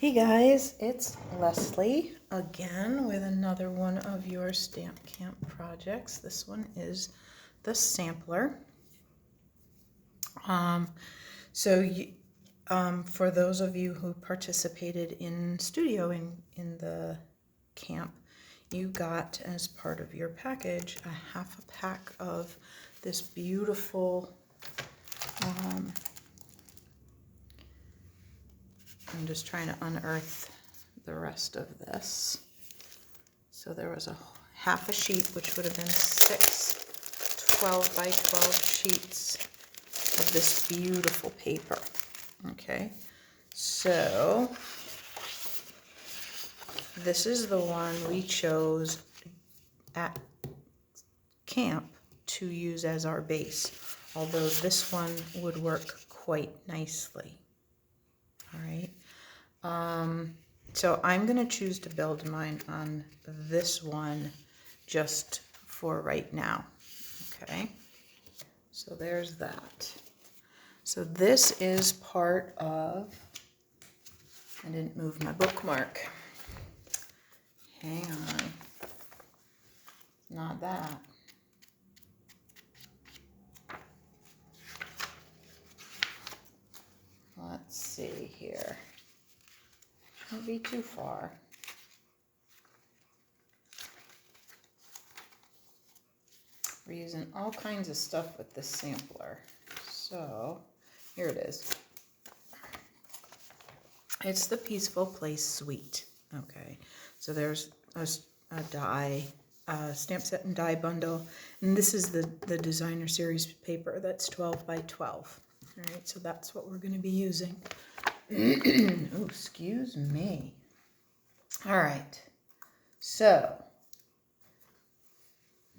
Hey guys, it's Leslie again with another one of your Stamp Camp projects. This one is the sampler. For those of you who participated in studio in the camp, you got as part of your package a half a pack of this beautiful I'm just trying to unearth the rest of this. So there was a half a sheet, which would have been 6 12 by 12 sheets of this beautiful paper. Okay, so this is the one we chose at camp to use as our base, although this one would work quite nicely. All right. So I'm going to choose to build mine on this one just for right now. Okay, so there's that. So this is part of, I didn't move my bookmark. Hang on. Not that. Let's see here. Shouldn't be too far. We're using all kinds of stuff with this sampler. So here it is. It's the Peaceful Place Suite. Okay, so there's a die, stamp set and die bundle, and this is the designer series paper that's 12 by 12. All right, so that's what we're going to be using. Oh, excuse me. All right, so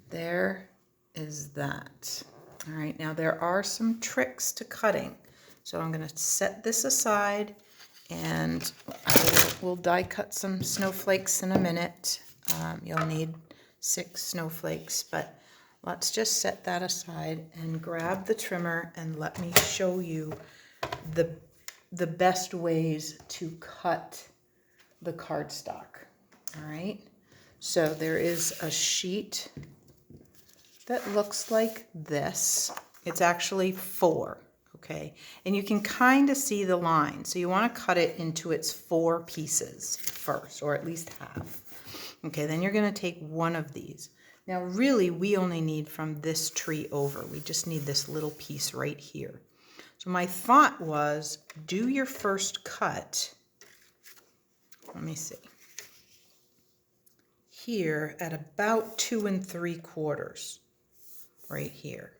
there is that. All right, now there are some tricks to cutting. So I'm going to set this aside and we'll die cut some snowflakes in a minute. You'll need 6 snowflakes, but let's just set that aside and grab the trimmer and let me show you the best ways to cut the cardstock. All right, so there is a sheet that looks like this. It's actually 4, okay? And you can kind of see the line. So you want to cut it into its 4 pieces first, or at least half. Okay, then you're going to take one of these. Now really, we only need from this tree over. We just need this little piece right here. So my thought was, do your first cut, let me see, here at about 2 3/4. Right here,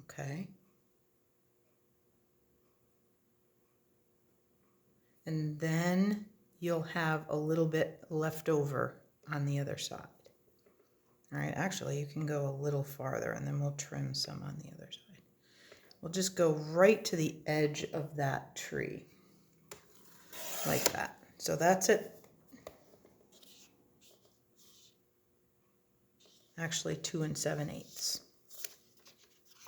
okay? And then you'll have a little bit left over on the other side. All right, actually you can go a little farther and then we'll trim some on the other side. We'll just go right to the edge of that tree, like that. So that's it. Actually 2 7/8.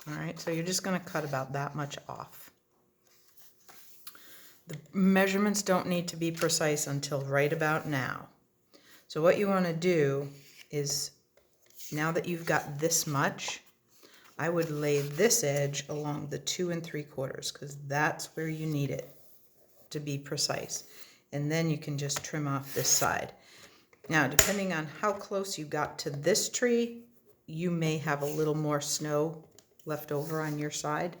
All right, so you're just going to cut about that much off. The measurements don't need to be precise until right about now. So what you want to do is, now that you've got this much, I would lay this edge along the 2 3/4 because that's where you need it to be precise. And then you can just trim off this side. Now, depending on how close you got to this tree, you may have a little more snow left over on your side.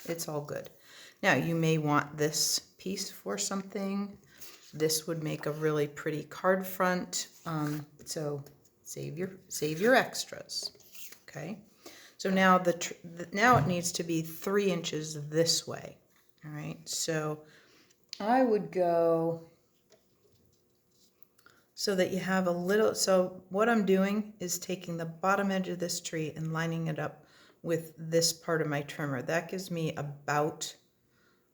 It's all good. Now, you may want this piece for something. This would make a really pretty card front. So save your extras. Okay. So now now it needs to be 3 inches this way. All right. So I would go so that you have a little. So what I'm doing is taking the bottom edge of this tree and lining it up with this part of my trimmer. That gives me about,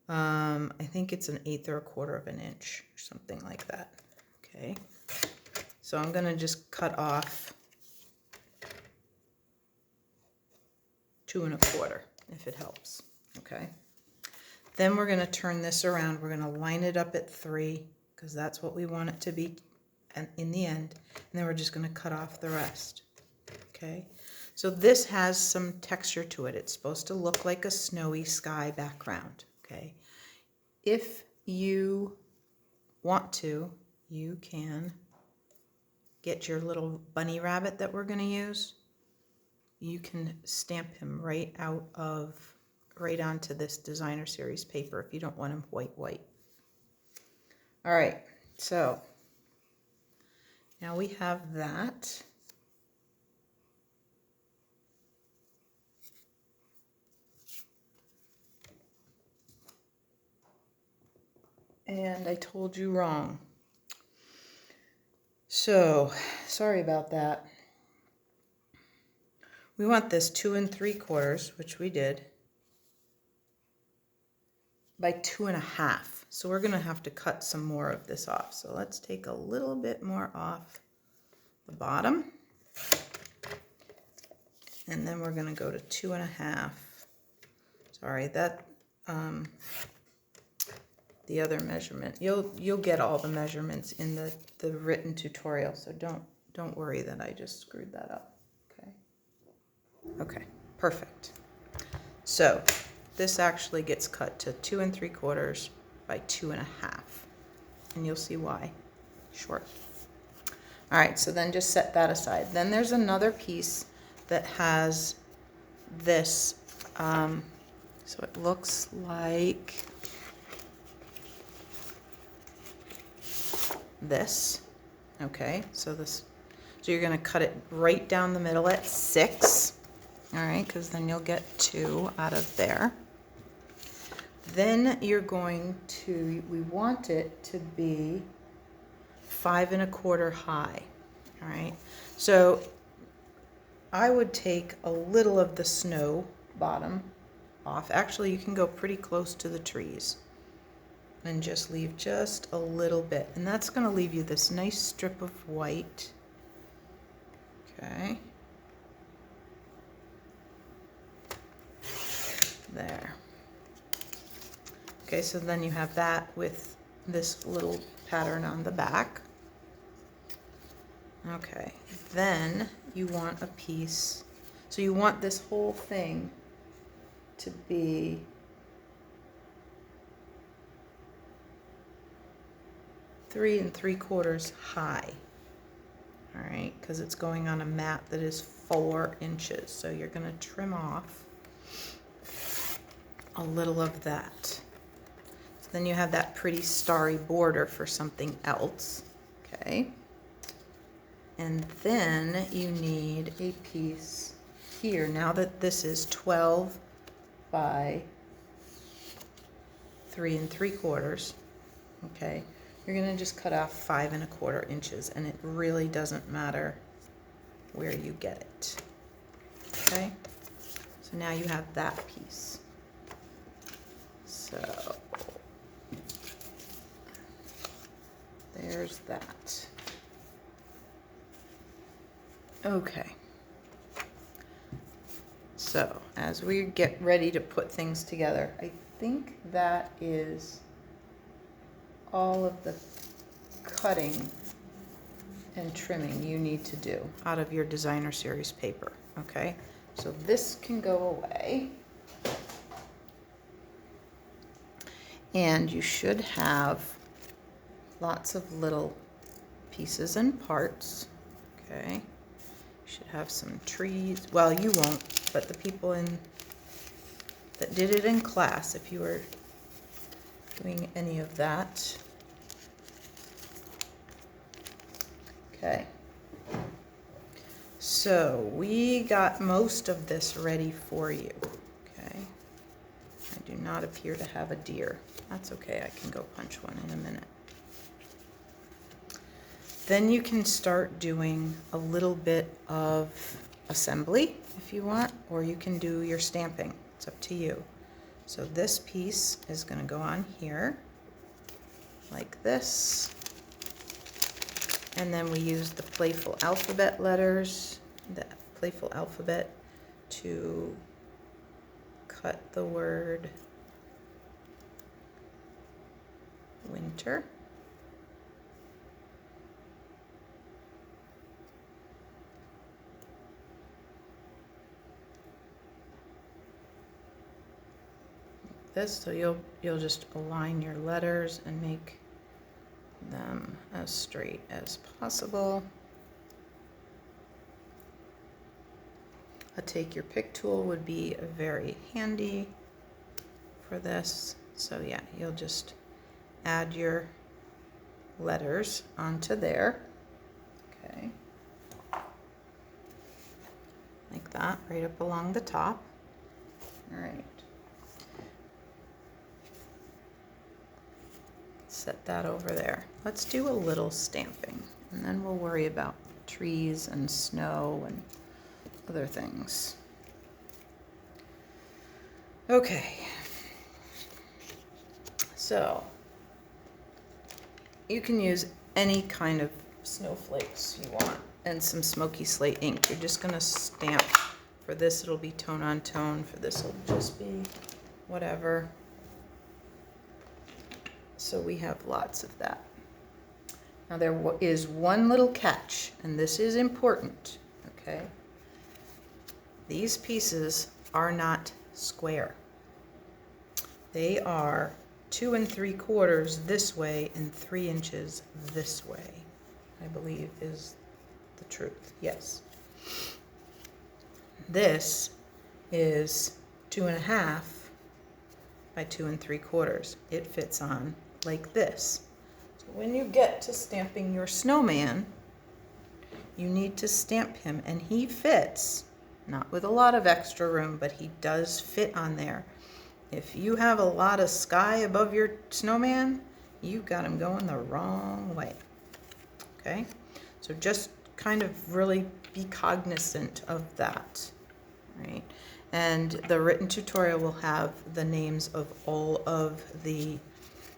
I think it's 1/8 or 1/4 of an inch, or something like that. Okay, so I'm gonna just cut off 2 1/4 if it helps. Okay, then we're gonna turn this around. We're gonna line it up at 3, because that's what we want it to be in the end. And then we're just going to cut off the rest. Okay, so this has some texture to it. It's supposed to look like a snowy sky background. Okay, if you want to, you can get your little bunny rabbit that we're going to use. You can stamp him right onto this designer series paper if you don't want him white. All right, so now we have that. And I told you wrong. So, sorry about that. We want this 2 3/4, which we did, by 2 1/2. So we're gonna have to cut some more of this off. So let's take a little bit more off the bottom. And then we're gonna go to 2 1/2. Sorry, that, the other measurement. You'll get all the measurements in the written tutorial, so don't worry that I just screwed that up. Okay, perfect. So this actually gets cut to 2 3/4 by 2 1/2, and you'll see why short. All right, so then just set that aside. Then there's another piece that has this, so it looks like this. Okay, so you're going to cut it right down the middle at 6. All right, because then you'll get 2 out of there. Then you're going to, we want it to be 5 1/4 high. All right, so I would take a little of the snow bottom off. Actually, you can go pretty close to the trees and just leave just a little bit. And that's going to leave you this nice strip of white. Okay. There. Okay, so then you have that with this little pattern on the back. Okay, then you want a piece, so you want this whole thing to be three 3/4 high. All right, because it's going on a mat that is 4 inches. So you're going to trim off a little of that. So then you have that pretty starry border for something else. Okay. And then you need a piece here. Now that this is 12 by 3 3/4, okay, you're going to just cut off 5 1/4 inches, and it really doesn't matter where you get it. Okay, so now you have that piece. So there's that. Okay, so as we get ready to put things together, I think that is all of the cutting and trimming you need to do out of your designer series paper. Okay, so this can go away, and you should have lots of little pieces and parts. Okay, you should have some trees. Well, you won't, but the people that did it in class, if you were doing any of that. Okay, so we got most of this ready for you. Okay, I do not appear to have a deer. That's okay, I can go punch one in a minute. Then you can start doing a little bit of assembly if you want, or you can do your stamping. It's up to you. So this piece is going to go on here like this. And then we use the Playful alphabet letters, the Playful alphabet, to cut the word winter. this. So you'll just align your letters and make them as straight as possible. A take your pick tool would be very handy for this. So yeah, you'll just add your letters onto there. Okay. Like that, right up along the top. All right. Set that over there. Let's do a little stamping, and then we'll worry about trees and snow and other things. Okay. So you can use any kind of snowflakes you want and some Smokey Slate ink. You're just gonna stamp. For this, it'll be tone on tone. For this, it'll just be whatever. So we have lots of that. Now there is one little catch, and this is important, okay? These pieces are not square. They are 2 3/4 this way and 3 inches this way, I believe is the truth. Yes. This is 2 1/2 by 2 3/4. It fits on like this. So when you get to stamping your snowman, you need to stamp him, and he fits, not with a lot of extra room, but he does fit on there. If you have a lot of sky above your snowman, you've got him going the wrong way. Okay? So just kind of really be cognizant of that, right? And the written tutorial will have the names of all of the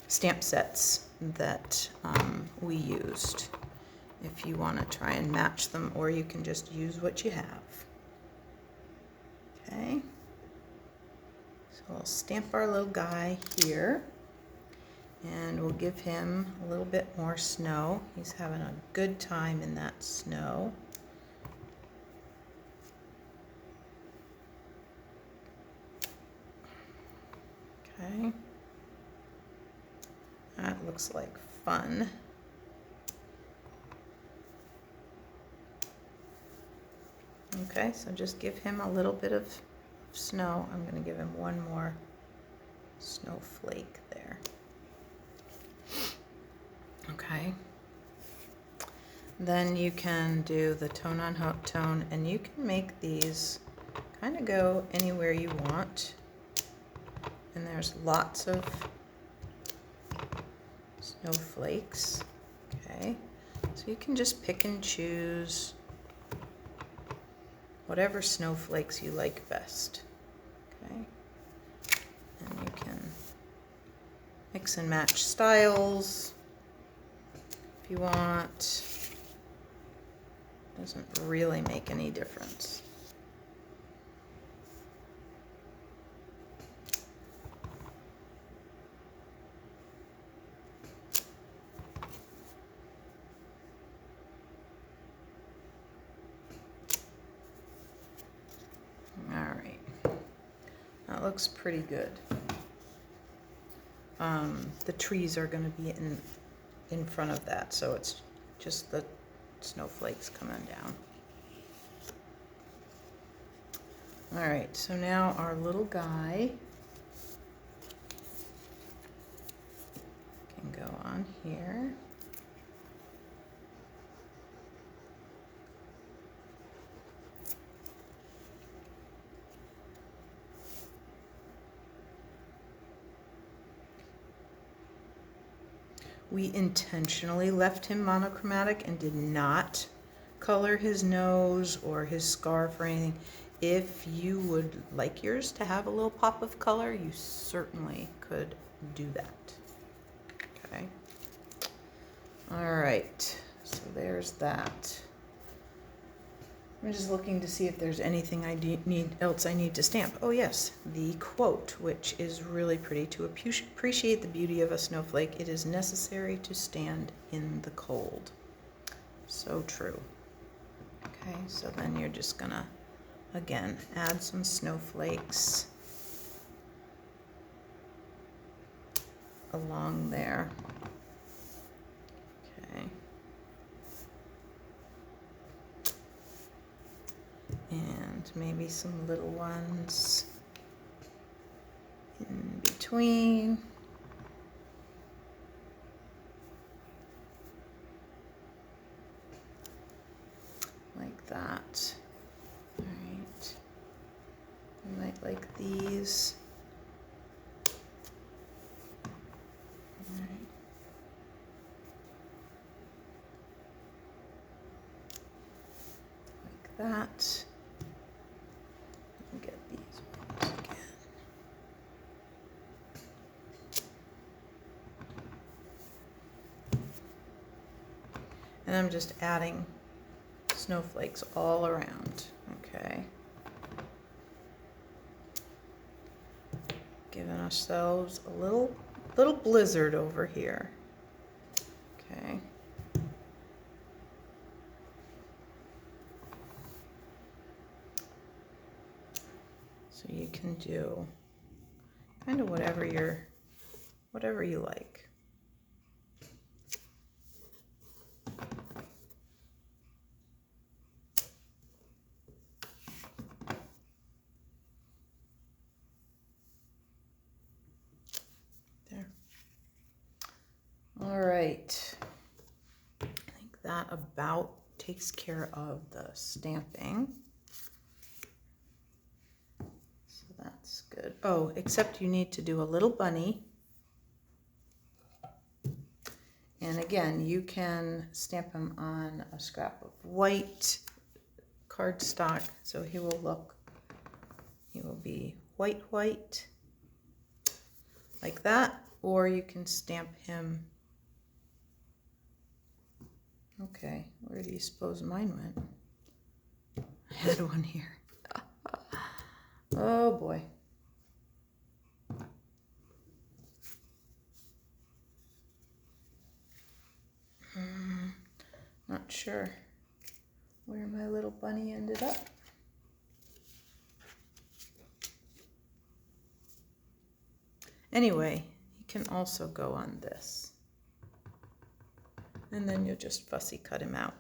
stamp sets that we used, if you want to try and match them, or you can just use what you have. Okay, so we'll stamp our little guy here, and we'll give him a little bit more snow. He's having a good time in that snow. Okay, that looks like fun. Okay, so just give him a little bit of snow. I'm going to give him one more snowflake there. Okay. Then you can do the tone on tone, and you can make these kind of go anywhere you want. And there's lots of snowflakes. Okay, so you can just pick and choose whatever snowflakes you like best. Okay, and you can mix and match styles if you want. Doesn't really make any difference. That looks pretty good. The trees are going to be in front of that, so it's just the snowflakes coming down. All right, so now our little guy can go on here. We intentionally left him monochromatic and did not color his nose or his scarf or anything. If you would like yours to have a little pop of color, you certainly could do that. Okay. All right, so there's that. I'm just looking to see if there's anything else I need to stamp. Oh yes, the quote, which is really pretty. To appreciate the beauty of a snowflake, it is necessary to stand in the cold. So true. Okay, so then you're just gonna, again, add some snowflakes. along there. Okay. And maybe some little ones in between. Like that. All right. I might like these. All right. Like that. Get these ones again. And I'm just adding snowflakes all around, okay? Giving ourselves a little blizzard over here, okay? So you can do kind of whatever you like. There. All right. I think that about takes care of the stamping. That's good. Oh, except you need to do a little bunny. And again, you can stamp him on a scrap of white cardstock. So he will be white, like that. Or you can stamp him. Okay, where do you suppose mine went? I had one here. Oh boy. Not sure where my little bunny ended up. Anyway, you can also go on this. And then you'll just fussy cut him out.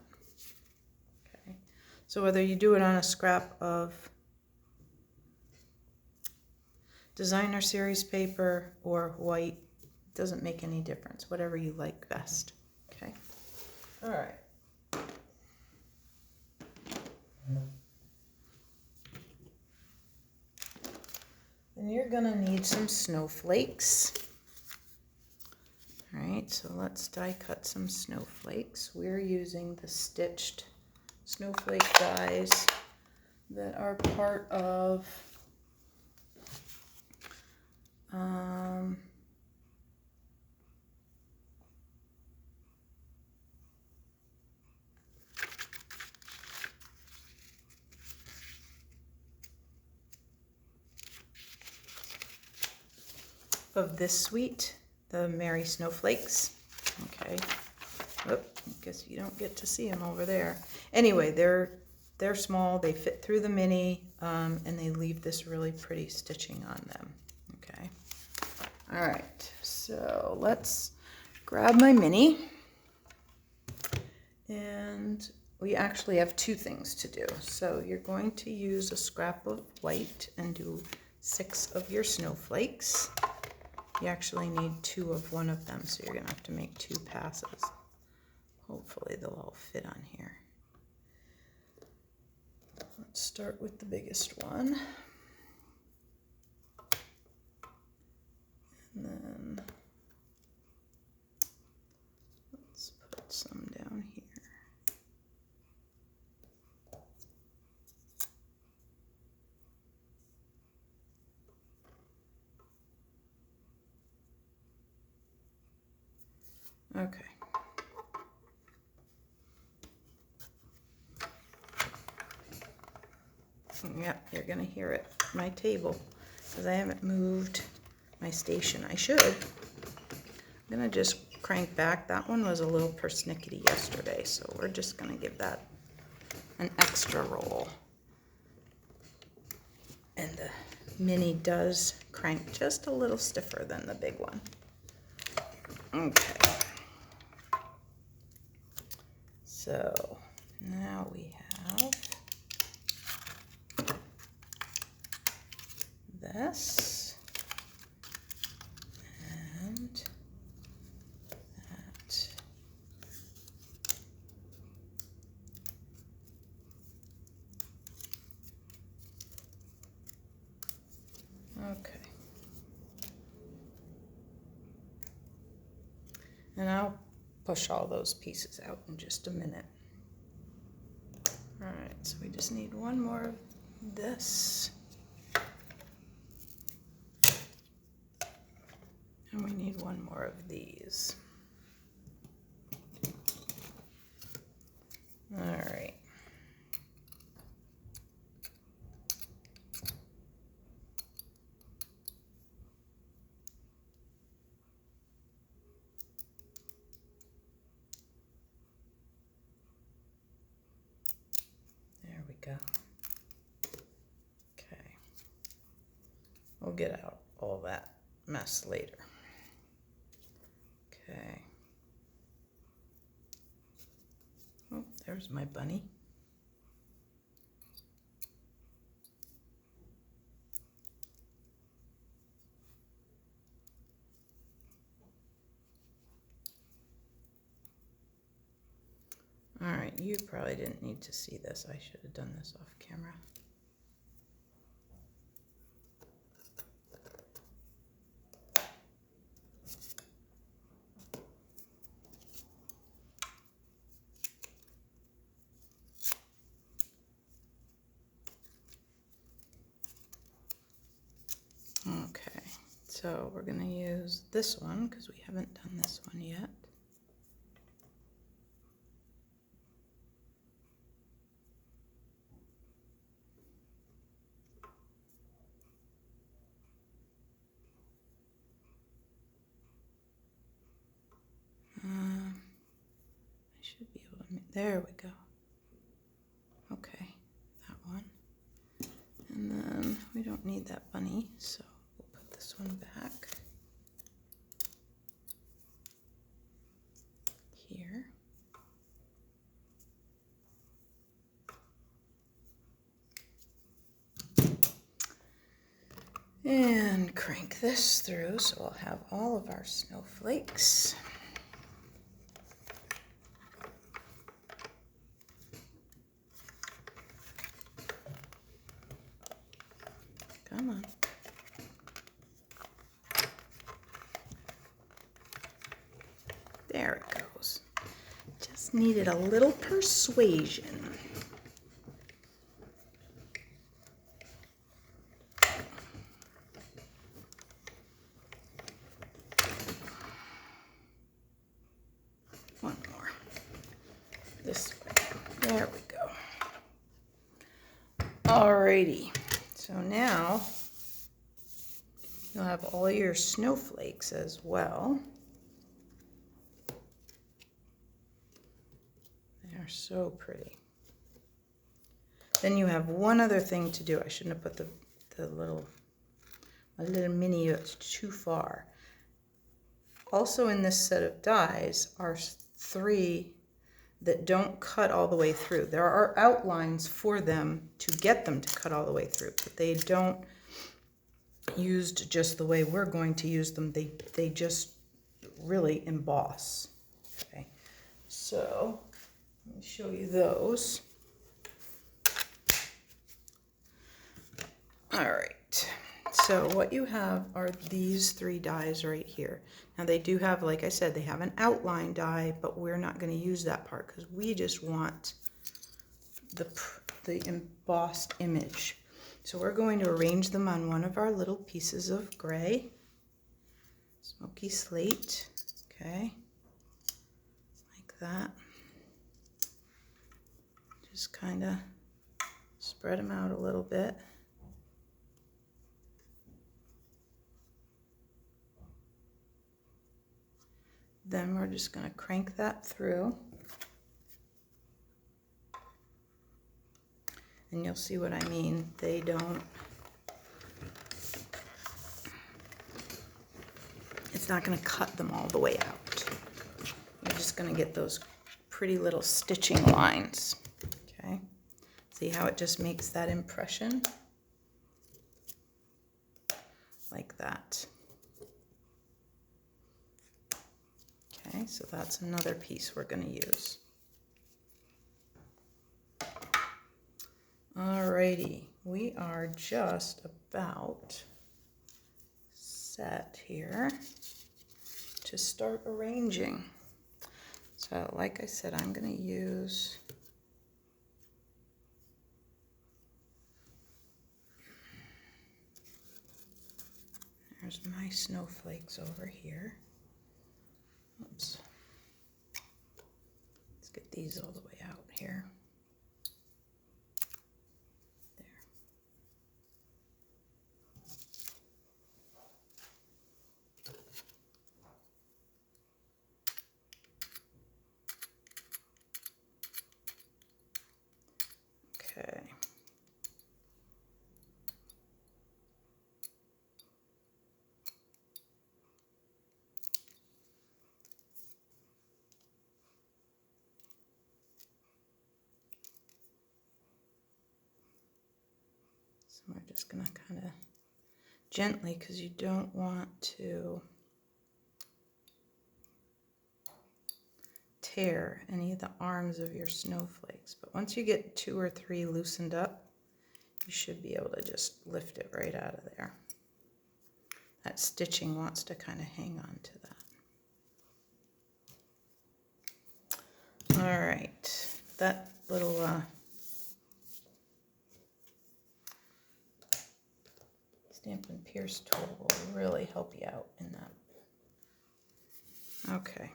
Okay. So whether you do it on a scrap of designer series paper or white, doesn't make any difference. Whatever you like best. Okay. All right. Then you're gonna need some snowflakes. All right, so let's die cut some snowflakes. We're using the stitched snowflake dies that are part of this suite, the Merry Snowflakes. Okay. Oop, I guess you don't get to see them over there. Anyway, they're small, they fit through the mini, and they leave this really pretty stitching on them. Okay. All right, so let's grab my mini. And we actually have two things to do. So you're going to use a scrap of white and do 6 of your snowflakes. You actually need 2 of one of them, so you're gonna have to make 2 passes. Hopefully they'll all fit on here. Let's start with the biggest one. And then let's put some down here. Okay. Yep, you're gonna hear it. My table, because I haven't moved my station. I should. I'm gonna just crank back. That one was a little persnickety yesterday, so we're just gonna give that an extra roll. And the mini does crank just a little stiffer than the big one. Okay. So now we have this and that. Okay. And I'll push all those pieces out in just a minute. All right, so we just need one more of this. And we need one more of these. All right. There we go. Okay. We'll get out all that mess later. Okay. Oh, there's my bunny. All right, you probably didn't need to see this. I should have done this off camera. Okay, so we're going to use this one because we haven't done this one yet. I should be able to make, there we go. Okay, that one. And then we don't need that bunny, so we'll put this one back here. And crank this through so we'll have all of our snowflakes. Come on. There it goes. Just needed a little persuasion. One more. This way. There we go. Alrighty. So now you'll have all your snowflakes as well. They are so pretty. Then you have one other thing to do. I shouldn't have put the little mini, it's too far. Also in this set of dies are 3 that don't cut all the way through. There are outlines for them to get them to cut all the way through, but they don't used just the way we're going to use them. They just really emboss. Okay, so let me show you those. All right, so what you have are these 3 dies right here. Now they do have, like I said, they have an outline die, but we're not going to use that part because we just want the embossed image. So we're going to arrange them on one of our little pieces of gray, Smokey Slate, okay, like that. Just kind of spread them out a little bit. Then we're just going to crank that through. And you'll see what I mean. They don't, it's it's not going to cut them all the way out. You're just going to get those pretty little stitching lines. Okay, see how it just makes that impression? Like that. Okay, so that's another piece we're going to use. Alrighty, we are just about set here to start arranging. So like I said, I'm going to use there's my snowflakes over here. Oops. Let's get these all the way out here. Okay. So we're just going to kind of gently, because you don't want to tear any of the arms of your snowflakes. But once you get 2 or 3 loosened up, you should be able to just lift it right out of there. That stitching wants to kind of hang on to that. All right, that little Stampin' Pierce tool will really help you out in that. Okay.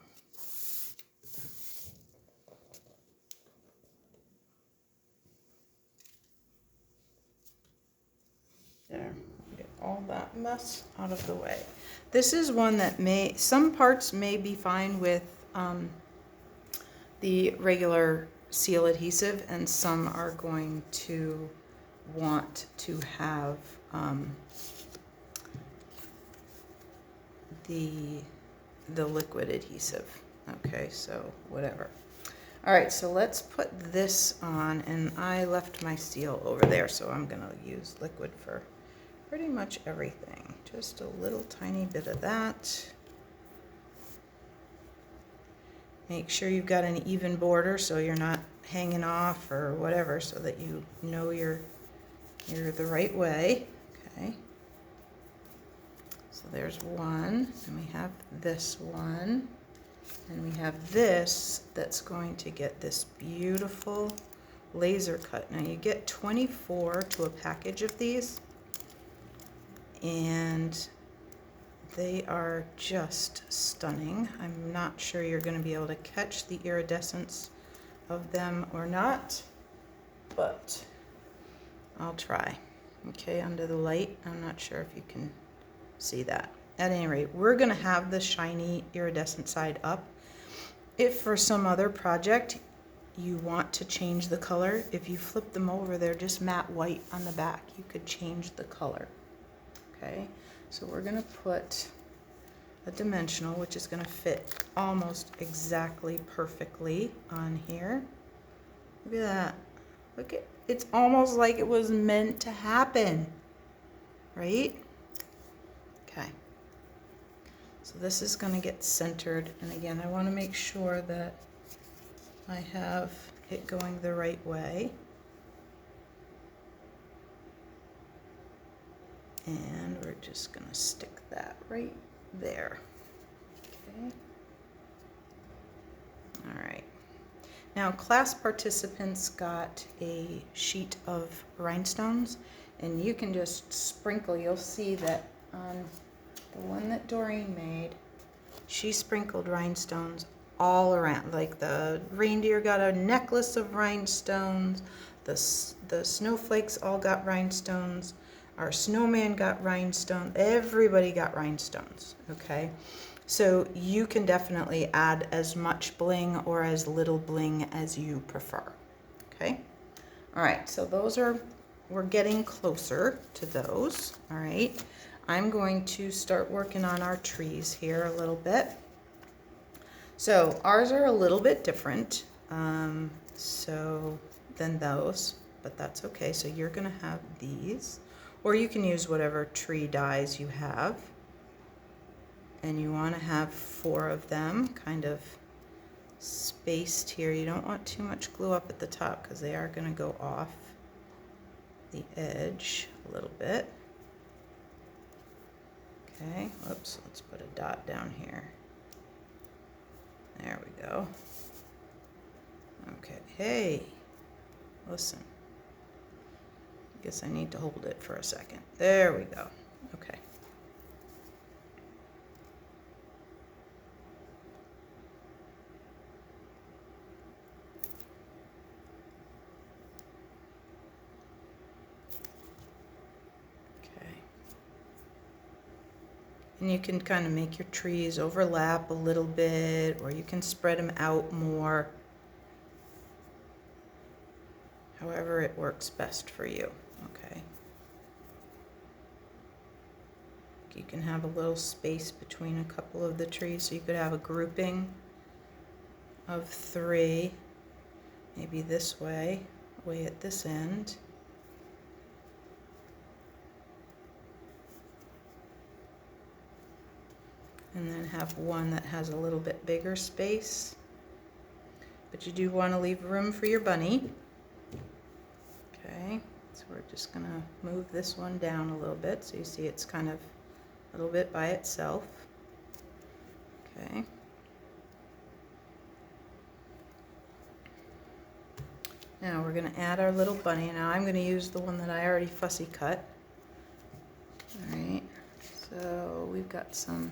There, get all that mess out of the way. This is one that some parts may be fine with the regular seal adhesive, and some are going to want to have the liquid adhesive. Okay, so whatever. All right, so let's put this on, and I left my seal over there, so I'm gonna use liquid for pretty much everything. Just a little tiny bit of that. Make sure you've got an even border so you're not hanging off or whatever, so that you know you're the right way. Okay. So there's one, and we have this one, and we have this that's going to get this beautiful laser cut. Now you get 24 to a package of these, and they are just stunning. I'm not sure you're going to be able to catch the iridescence of them or not, but I'll try. Okay, under the light, I'm not sure if you can see that. At any rate, we're going to have the shiny iridescent side up. If for some other project you want to change the color, if you flip them over, they're just matte white on the back. You could change the color. Okay, so we're going to put a dimensional, which is going to fit almost exactly perfectly on here. Look at that. Look at, it's almost like it was meant to happen, right? Okay. So this is going to get centered, and again, I want to make sure that I have it going the right way. And we're just going to stick that right there. Okay. All right. Now, class participants got a sheet of rhinestones, and you can just sprinkle. You'll see that on the one that Doreen made, she sprinkled rhinestones all around. Like the reindeer got a necklace of rhinestones, the snowflakes all got rhinestones, our snowman got rhinestones, everybody got rhinestones, okay? So you can definitely add as much bling or as little bling as you prefer, okay? All right, so those are, we're getting closer to those, all right? I'm going to start working on our trees here a little bit. So ours are a little bit different than those, but that's okay. So you're gonna have these, or you can use whatever tree dies you have. And you wanna have 4 of them kind of spaced here. You don't want too much glue up at the top because they are gonna go off the edge a little bit. Okay, whoops, let's put a dot down here. There we go. Okay, hey, listen. I guess I need to hold it for a second. There we go. Okay. And you can kind of make your trees overlap a little bit, or you can spread them out more. However it works best for you, okay? You can have a little space between a couple of the trees, so you could have a grouping of 3, maybe this way at this end. And then have one that has a little bit bigger space. But you do want to leave room for your bunny. Okay, so we're just gonna move this one down a little bit so you see it's kind of a little bit by itself. Okay. Now we're gonna add our little bunny. Now I'm gonna use the one that I already fussy cut. All right, so we've got some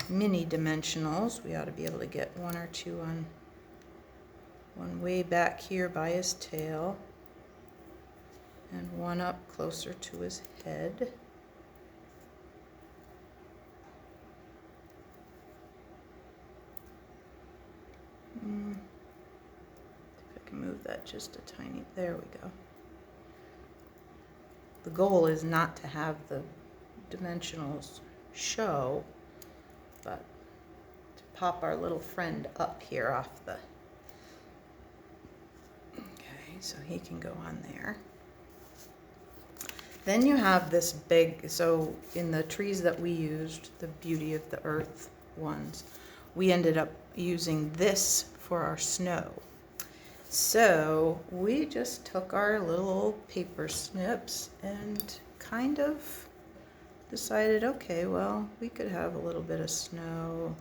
mini dimensionals. We ought to be able to get 1 or 2 on one way back here by his tail, and 1 up closer to his head. If I can move that just a tiny, there we go. The goal is not to have the dimensionals show, but to pop our little friend up here off the, okay, so he can go on there. Then you have this big, so in the trees that we used, the Beauty of the Earth ones, we ended up using this for our snow. So we just took our little old paper snips and kind of decided, okay, well, we could have a little bit of snow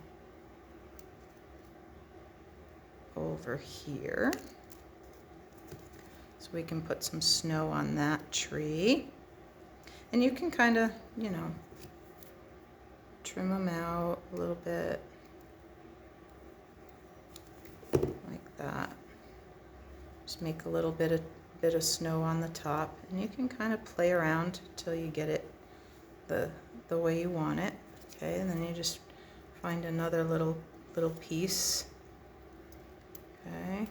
over here. So we can put some snow on that tree. And you can kind of, you know, trim them out a little bit like that. Just make a little bit of snow on the top, and you can kind of play around till you get it the way you want it. Okay, and then you just find another little piece. Okay.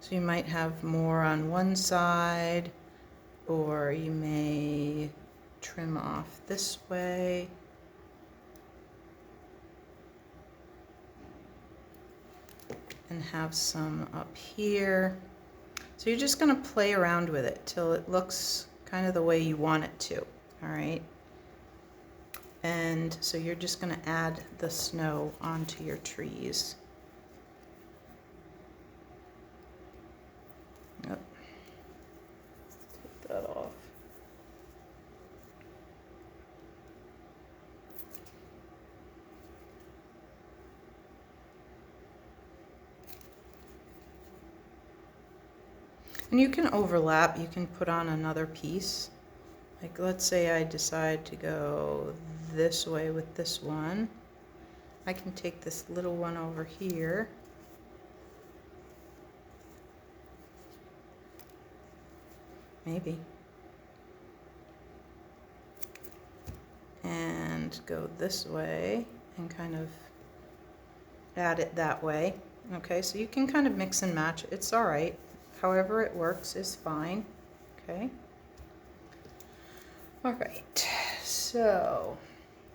So you might have more on one side, or you may trim off this way. And have some up here. So you're just going to play around with it till it looks kind of the way you want it to, all right? And so you're just going to add the snow onto your trees. Yep. Take that off. And you can overlap, you can put on another piece. Like let's say I decide to go this way with this one. I can take this little one over here maybe. And go this way and kind of add it that way. Okay, so you can kind of mix and match. It's all right. However it works is fine. Okay. All right, so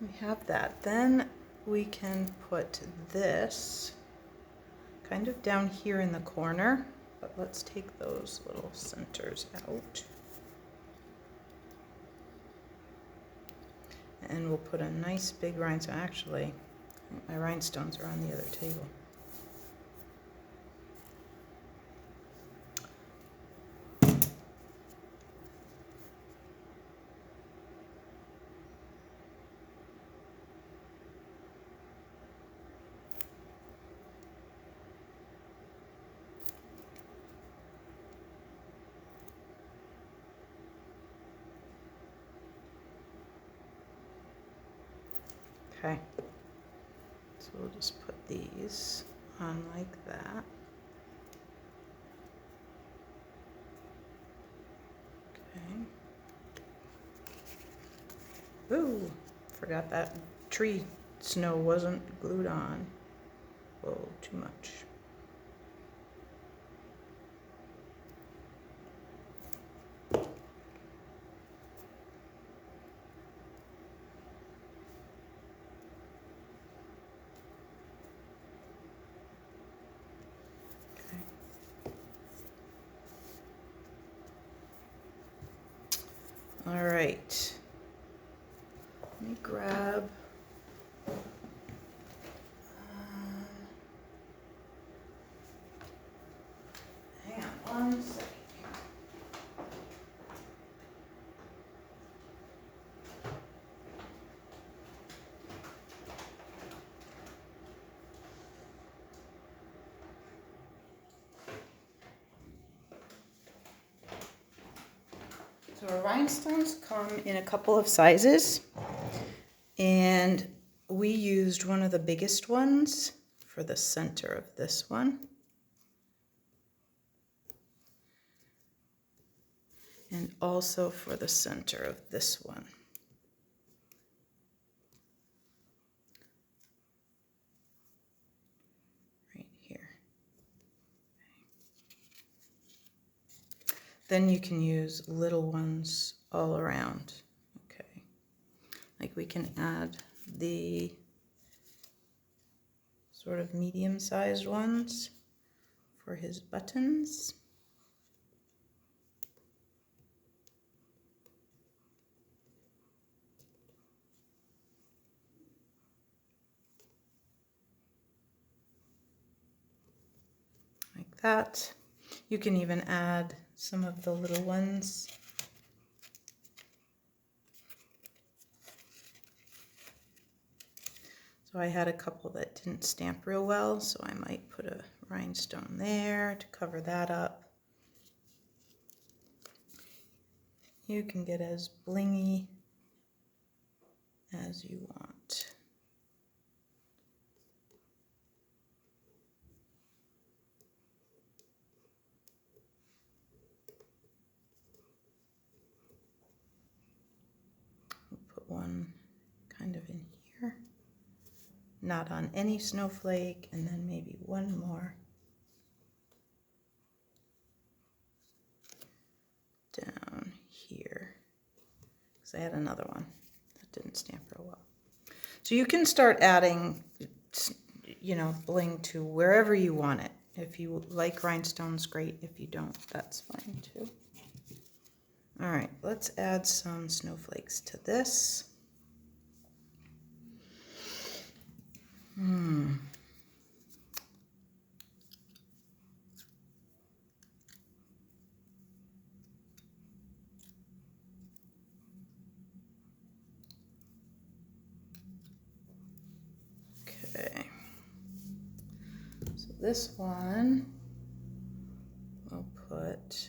we have that. Then we can put this kind of down here in the corner, but let's take those little centers out. And we'll put a nice big rhinestone. Actually, my rhinestones are on the other table. Okay, so we'll just put these on like that. Okay. Ooh, forgot that tree snow wasn't glued on. Whoa, too much. All right, let me grab, hang on 1 second. So our rhinestones come in a couple of sizes, and we used one of the biggest ones for the center of this one. And also for the center of this one. Right here. Then you can use little ones all around. Okay. Like we can add the sort of medium-sized ones for his buttons. Like that. You can even add some of the little ones. So I had a couple that didn't stamp real well, so I might put a rhinestone there to cover that up. You can get as blingy as you want. We'll put one kind of in here, not on any snowflake, and then maybe one more down here, because I had another one that didn't stamp real well. So you can start adding, you know, bling to wherever you want it. If you like rhinestones, great. If you don't, that's fine too. All right, let's add some snowflakes to this. Okay. So this one we'll put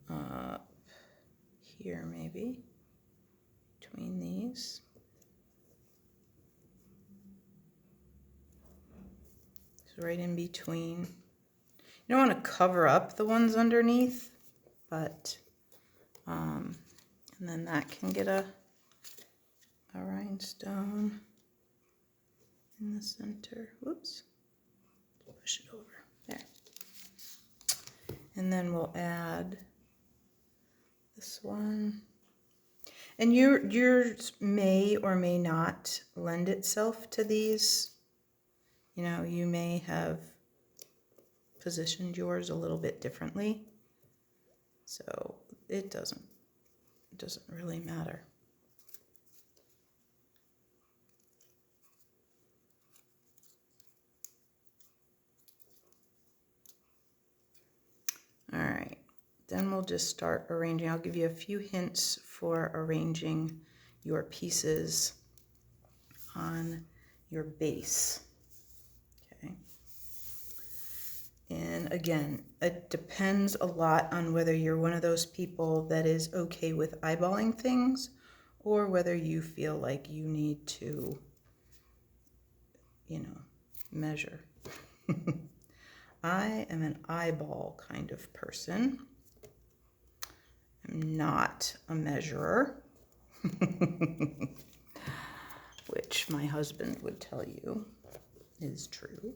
up here, maybe between these. So right in between. You don't want to cover up the ones underneath, but, and then that can get a rhinestone in the center. Whoops. Push it over. There. And then we'll add this one. And yours may or may not lend itself to these. You know, you may have positioned yours a little bit differently. So it doesn't really matter. All right, then we'll just start arranging. I'll give you a few hints for arranging your pieces on your base. Okay. And again, it depends a lot on whether you're one of those people that is okay with eyeballing things or whether you feel like you need to, you know, measure. I am an eyeball kind of person. I'm not a measurer, which my husband would tell you is true.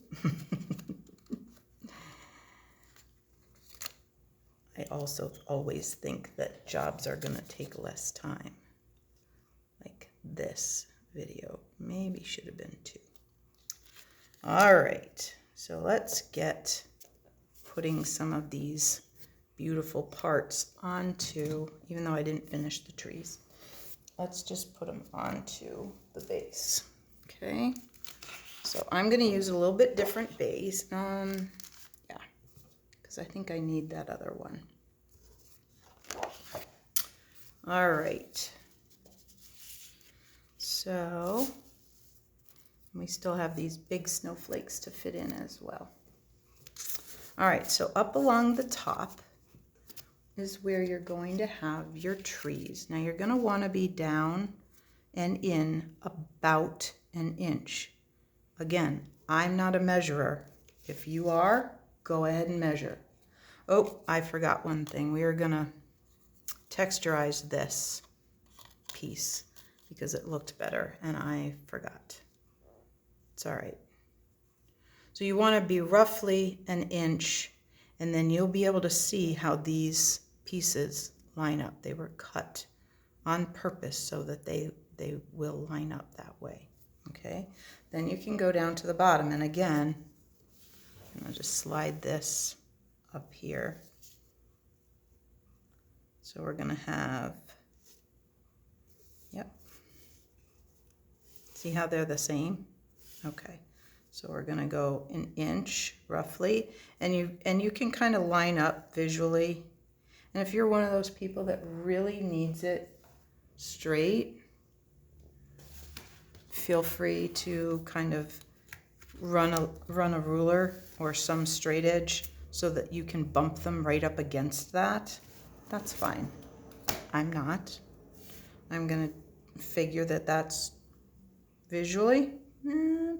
I also always think that jobs are going to take less time. Like this video maybe should have been 2. All right, so let's get putting some of these beautiful parts onto, even though I didn't finish the trees, let's just put them onto the base. Okay, so I'm going to use a little bit different base. Yeah, because I think I need that other one. All right, so we still have these big snowflakes to fit in as well. All right, so up along the top is where you're going to have your trees. Now you're going to want to be down and in about an inch. Again, I'm not a measurer. If you are, go ahead and measure. Oh, I forgot one thing. We are going to texturize this piece because it looked better and I forgot. It's all right. So you want to be roughly an inch, and then you'll be able to see how these pieces line up. They were cut on purpose so that they will line up that way. Okay, then you can go down to the bottom, and again, I'll just slide this up here. So we're going to have, yep, see how they're the same? Okay. So we're going to go an inch roughly, and you can kind of line up visually. And if you're one of those people that really needs it straight, feel free to kind of run a ruler or some straight edge so that you can bump them right up against that. That's fine. I'm not. I'm going to figure that that's visually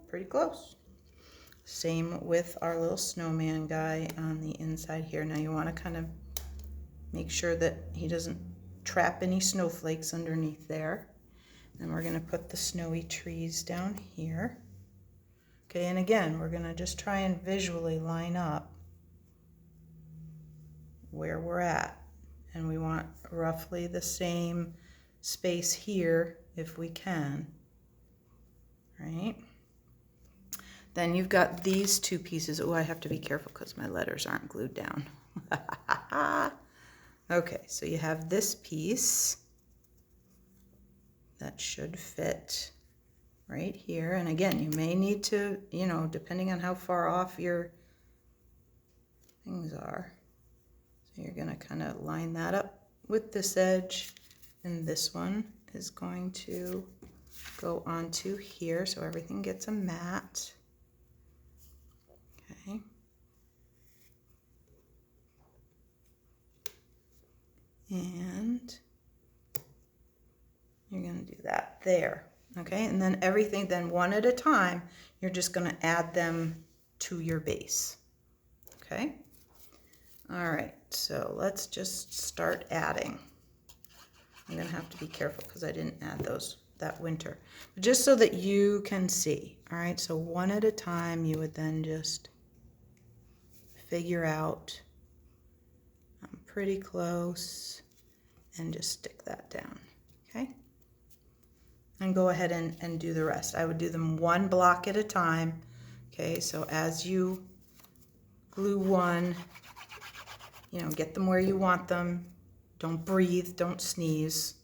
pretty close. Same with our little snowman guy on the inside here. Now you want to kind of make sure that he doesn't trap any snowflakes underneath there. And we're going to put the snowy trees down here. Okay, and again, we're going to just try and visually line up where we're at. And we want roughly the same space here if we can. Right? Then you've got these 2 pieces. Oh, I have to be careful because my letters aren't glued down. Okay, so you have this piece that should fit right here. And again, you may need to, you know, depending on how far off your things are. So you're going to kind of line that up with this edge, and this one is going to go onto here so everything gets a mat. Okay. And you're going to do that there. Okay, and then everything, then one at a time, you're just going to add them to your base. Okay? All right, so let's just start adding. I'm gonna have to be careful because I didn't add that winter. But just so that you can see. All right, so one at a time, you would then just figure out, I'm pretty close, and just stick that down, okay? And go ahead and do the rest. I would do them one block at a time, okay? So as you glue one, you know, get them where you want them. Don't breathe, don't sneeze,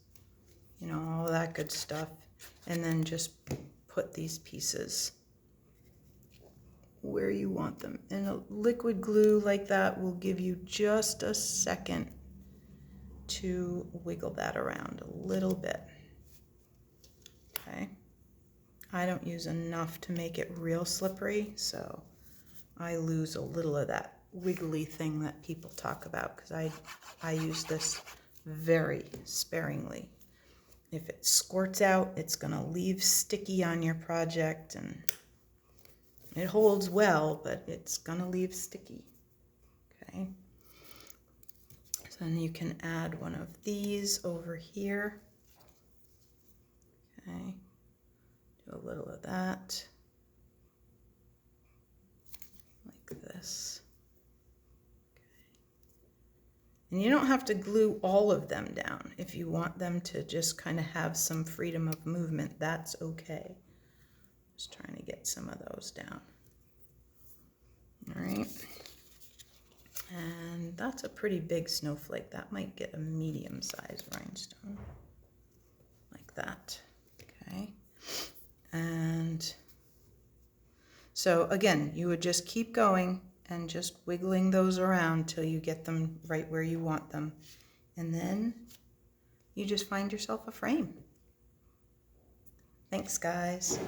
you know, all that good stuff. And then just put these pieces where you want them. And a liquid glue like that will give you just a second to wiggle that around a little bit. Okay. I don't use enough to make it real slippery, so I lose a little of that wiggly thing that people talk about because I use this very sparingly. If it squirts out, it's going to leave sticky on your project, and it holds well, but it's going to leave sticky. Okay. So then you can add one of these over here. Okay. Do a little of that. Like this. And you don't have to glue all of them down. If you want them to just kind of have some freedom of movement, that's okay. Just trying to get some of those down. All right. And that's a pretty big snowflake. That might get a medium-sized rhinestone. Like that. Okay. And so again, you would just keep going and just wiggling those around till you get them right where you want them. And then you just find yourself a frame. Thanks, guys.